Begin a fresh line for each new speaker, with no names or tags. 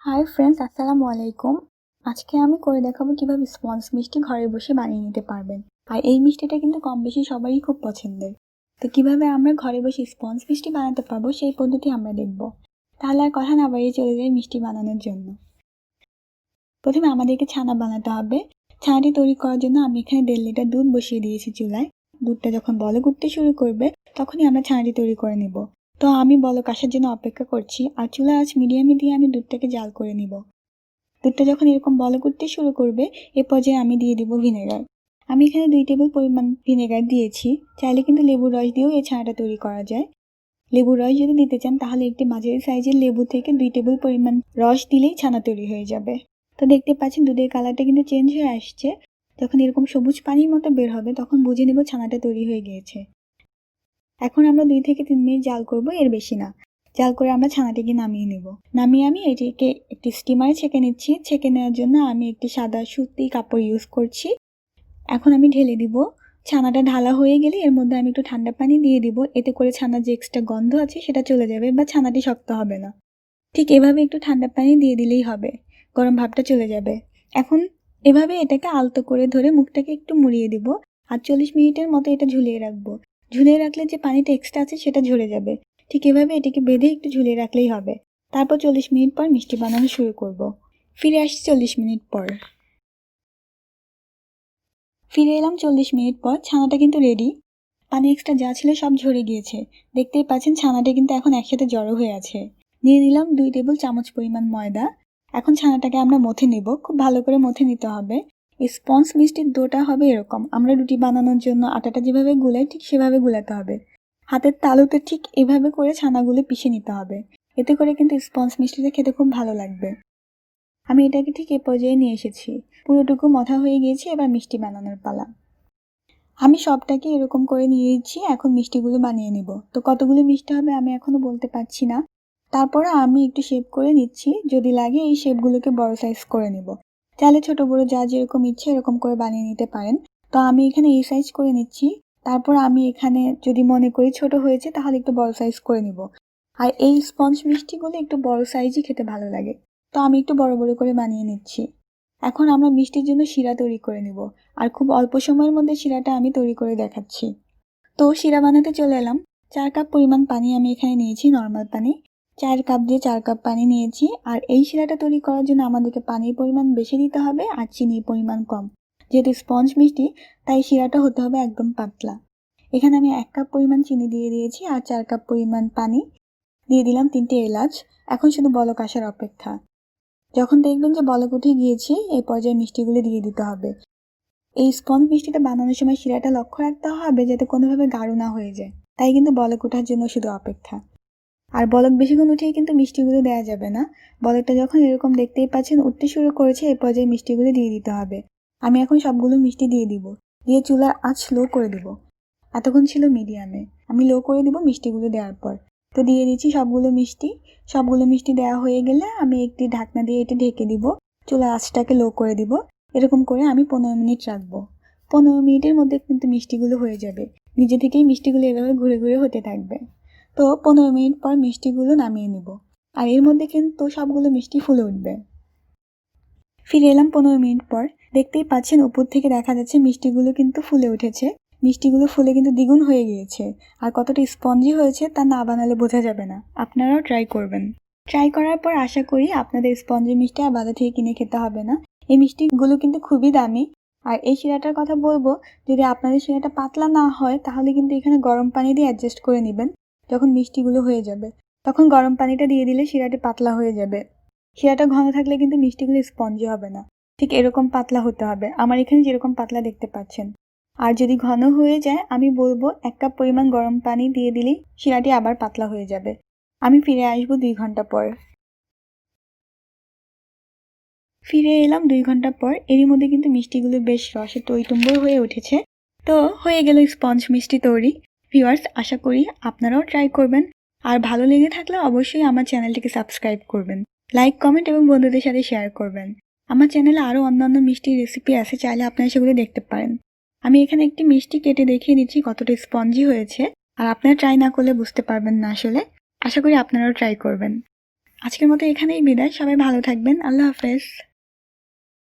Hi friends, আসসালামু আলাইকুম। আজকে আমি করে দেখাবো কিভাবে স্পঞ্জ মিষ্টি ঘরে বসে বানিয়ে নিতে পারবেন। আর এই মিষ্টিটা কিন্তু কম বেশি সবারই খুব পছন্দের। তো কিভাবে আমরা ঘরে বসে স্পঞ্জ মিষ্টি বানাতে পারবো সেই পদ্ধতি আমরা দেখব। তাহলে আর কথা না বাড়িয়ে চলে যাই মিষ্টি বানানোর জন্য। প্রথমে আমাদেরকে ছানা বানাতে হবে। ছানাটি তৈরি করার জন্য আমি এখানে 1.5 লিটার দুধ বসিয়ে দিয়েছি চুলায়। দুধটা যখন বলক উঠতে শুরু করবে তখনই আমরা ছানাটি তৈরি করে নিব। তো আমি বলক আসার জন্য অপেক্ষা করছি, আর চুলা আঁচ মিডিয়ামে দিয়ে আমি দুধটাকে জাল করে নিব। দুধটা যখন এরকম বলক উঠতে শুরু করবে এ পর্যায়ে আমি দিয়ে দিব ভিনেগার। আমি এখানে 2 টেবিল পরিমাণ ভিনেগার দিয়েছি। চাইলে কিন্তু লেবুর রস দিয়েও এই ছানাটা তৈরি করা যায়। লেবুর রস যদি দিতে চান তাহলে একটি মাঝারি সাইজের লেবু থেকে 2 টেবিল পরিমাণ রস দিলেই ছানা তৈরি হয়ে যাবে। তো দেখতে পাচ্ছেন দুধের কালারটা কিন্তু চেঞ্জ হয়ে আসছে। যখন এরকম সবুজ পানির মতো বের হবে তখন বুঝে নেব ছানাটা তৈরি হয়ে গিয়েছে। এখন আমরা 2 থেকে 3 মিনিট জাল করব, এর বেশি না। জাল করে আমরা ছানাটিকে নামিয়ে নেব। নামিয়ে আমি এটিকে একটি স্টিমারে ছেঁকে নিচ্ছি। ছেঁকে নেওয়ার জন্য আমি একটি সাদা সুতি কাপড় ইউজ করছি। এখন আমি ঢেলে দিব। ছানাটা ঢালা হয়ে গেলে এর মধ্যে আমি একটু ঠান্ডা পানি দিয়ে দিব। এতে করে ছানার যে এক্সট্রা গন্ধ আছে সেটা চলে যাবে বা ছানাটি শক্ত হবে না। ঠিক এভাবে একটু ঠান্ডা পানি দিয়ে দিলেই হবে, গরম ভাবটা চলে যাবে। এখন এভাবে এটাকে আলতো করে ধরে মুখটাকে একটু মুড়িয়ে দিব। আর 40 মিনিটের মতো এটা ঝুলিয়ে রাখবো। ঝুলিয়ে রাখলে যে পানিটা এক্সট্রা আছে সেটা ঝরে যাবে। ঠিক এভাবে এটাকে বেঁধে একটু ঝুলিয়ে রাখলেই হবে। তারপর 40 মিনিট পর মিষ্টি বানানো শুরু করব। ফিরে আসছি 40 মিনিট পর। ফিরে এলাম 40 মিনিট পর। ছানাটা কিন্তু রেডি। পানি এক্সট্রা যা ছিল সব ঝরে গিয়েছে। দেখতেই পাচ্ছেন ছানাটা কিন্তু এখন একসাথে জড়ো হয়ে আছে। নিয়ে নিলাম 2 টেবিল চামচ পরিমাণ ময়দা। এখন ছানাটাকে আমরা মথে নেব। খুব ভালো করে মথে নিতে হবে। এই স্পঞ্জ মিষ্টির ডোটা হবে এরকম। আমরা রুটি বানানোর জন্য আটাটা যেভাবে গুলাই ঠিক সেভাবে গুলাতে হবে। হাতের তালুতে ঠিক এভাবে করে ছানাগুলো পিষে নিতে হবে। এতে করে কিন্তু স্পঞ্জ মিষ্টিটা খেতে খুব ভালো লাগবে। আমি এটাকে ঠিক এই পর্যায়ে নিয়ে এসেছি। পুরোটুকু মথা হয়ে গিয়েছে, এবার মিষ্টি বানানোর পালা। আমি সবটাকে এরকম করে নিয়েছি। এখন মিষ্টিগুলো বানিয়ে নিব। তো কতগুলো মিষ্টি হবে আমি এখনো বলতে পারছি না। তারপরে আমি একটু শেপ করে নিচ্ছি। যদি লাগে এই শেপগুলোকে বড় সাইজ করে নিব। চাইলে ছোট বড় যা যেরকম ইচ্ছে এরকম করে বানিয়ে নিতে পারেন। তো আমি এখানে এই সাইজ করে নিচ্ছি। তারপর আমি এখানে যদি মনে করি ছোট হয়েছে তাহলে একটু বড় সাইজ করে নিব। আর এই স্পঞ্জ মিষ্টিগুলো একটু বড় সাইজই খেতে ভালো লাগে। তো আমি একটু বড় বড় করে বানিয়ে নিচ্ছি। এখন আমরা মিষ্টির জন্য শিরা তৈরি করে নেব। আর খুব অল্প সময়ের মধ্যে শিরাটা আমি তৈরি করে দেখাচ্ছি। তো শিরা বানাতে চলে এলাম। 4 কাপ পরিমাণ পানি আমি এখানে নিয়েছি, নর্মাল পানি। 4 কাপ দিয়ে 4 কাপ পানি নিয়েছি। আর এই শিরাটা তৈরি করার জন্য আমাদেরকে পানির পরিমাণ বেশি দিতে হবে আর চিনির পরিমাণ কম। যেহেতু স্পঞ্জ মিষ্টি তাই শিরাটা হতে হবে একদম পাতলা। এখানে আমি 1 কাপ পরিমাণ চিনি দিয়ে দিয়েছি আর 4 কাপ পরিমাণ পানি দিয়ে দিলাম। 3টে এলাচ। এখন শুধু বলক আসার অপেক্ষা। যখন দেখবেন যে বলক উঠে গিয়েছে এই পর্যায়ে মিষ্টিগুলো দিয়ে দিতে হবে। এই স্পঞ্জ মিষ্টিটা বানানোর সময় শিরাটা লক্ষ্য রাখতে হবে যাতে কোনোভাবে গাঢ় না হয়ে যায়। তাই কিন্তু বলক ওঠার জন্য শুধু অপেক্ষা। আর বলক বেশিক্ষণ উঠেই কিন্তু মিষ্টিগুলো দেওয়া যাবে না। বলকটা যখন এরকম দেখতেই পাচ্ছেন উঠতে শুরু করেছে এই পর্যায়ে মিষ্টিগুলো দিয়ে দিতে হবে। আমি এখন সবগুলো মিষ্টি দিয়ে দিব। দিয়ে চুলার আঁচ লো করে দিব। এতক্ষণ ছিল মিডিয়ামে, আমি লো করে দিব মিষ্টিগুলো দেওয়ার পর। তো দিয়ে দিচ্ছি সবগুলো মিষ্টি। সবগুলো মিষ্টি দেওয়া হয়ে গেলে আমি একটি ঢাকনা দিয়ে এটি ঢেকে দিব। চুলার আঁচটাকে লো করে দিব। এরকম করে আমি 15 মিনিট রাখবো। 15 মিনিটের মধ্যে কিন্তু মিষ্টিগুলো হয়ে যাবে। নিজে থেকেই মিষ্টিগুলো এভাবে ঘুরে ঘুরে হতে থাকবে। তো 15 মিনিট পর মিষ্টিগুলো নামিয়ে নিব। আর এর মধ্যে কিন্তু সবগুলো মিষ্টি ফুলে উঠবে। ফিরে এলাম 15 মিনিট পর। দেখতেই পাচ্ছেন উপর থেকে দেখা যাচ্ছে মিষ্টিগুলো কিন্তু ফুলে উঠেছে। মিষ্টিগুলো ফুলে কিন্তু দ্বিগুণ হয়ে গিয়েছে। আর কতটা স্পঞ্জি হয়েছে তা না বানালে বোঝা যাবে না। আপনারাও ট্রাই করবেন। ট্রাই করার পর আশা করি আপনাদের স্পঞ্জি মিষ্টি আর বাজার থেকে কিনে খেতে হবে না। এই মিষ্টিগুলো কিন্তু খুবই দামি। আর এই শিরাটার কথা বলবো, যদি আপনাদের শিরাটা পাতলা না হয় তাহলে কিন্তু এখানে গরম পানি দিয়ে অ্যাডজাস্ট করে নেবেন। যখন মিষ্টিগুলো হয়ে যাবে তখন গরম পানিটা দিয়ে দিলে শিরাটি পাতলা হয়ে যাবে। শিরাটা ঘন থাকলে কিন্তু মিষ্টিগুলো স্পঞ্জি হবে না। ঠিক এরকম পাতলা হতে হবে, আমার এখানে যেরকম পাতলা দেখতে পাচ্ছেন। আর যদি ঘন হয়ে যায় আমি বলবো 1 কাপ পরিমাণ গরম পানি দিয়ে দিলেই শিরাটি আবার পাতলা হয়ে যাবে। আমি ফিরে আসবো 2 ঘন্টা পর। ফিরে এলাম 2 ঘন্টা পর। এরই মধ্যে কিন্তু মিষ্টিগুলো বেশ রসে টইটুম্বর হয়ে উঠেছে। তো হয়ে গেল স্পঞ্জ মিষ্টি তৈরি। ভিউয়ার্স, আশা করি আপনারাও ট্রাই করবেন। আর ভালো লেগে থাকলে অবশ্যই আমার চ্যানেলটিকে সাবস্ক্রাইব করবেন, লাইক কমেন্ট এবং বন্ধুদের সাথে শেয়ার করবেন। আমার চ্যানেলে আরও অন্যান্য মিষ্টির রেসিপি আছে, চাইলে আপনারা সেগুলো দেখতে পারেন। আমি এখানে একটি মিষ্টি কেটে দেখিয়ে দিচ্ছি কতটা স্পঞ্জি হয়েছে। আর আপনারা ট্রাই না করলে বুঝতে পারবেন না আসলে। আশা করি আপনারাও ট্রাই করবেন। আজকের মতো এখানেই বিদায়। সবাই ভালো থাকবেন। আল্লাহ হাফেজ।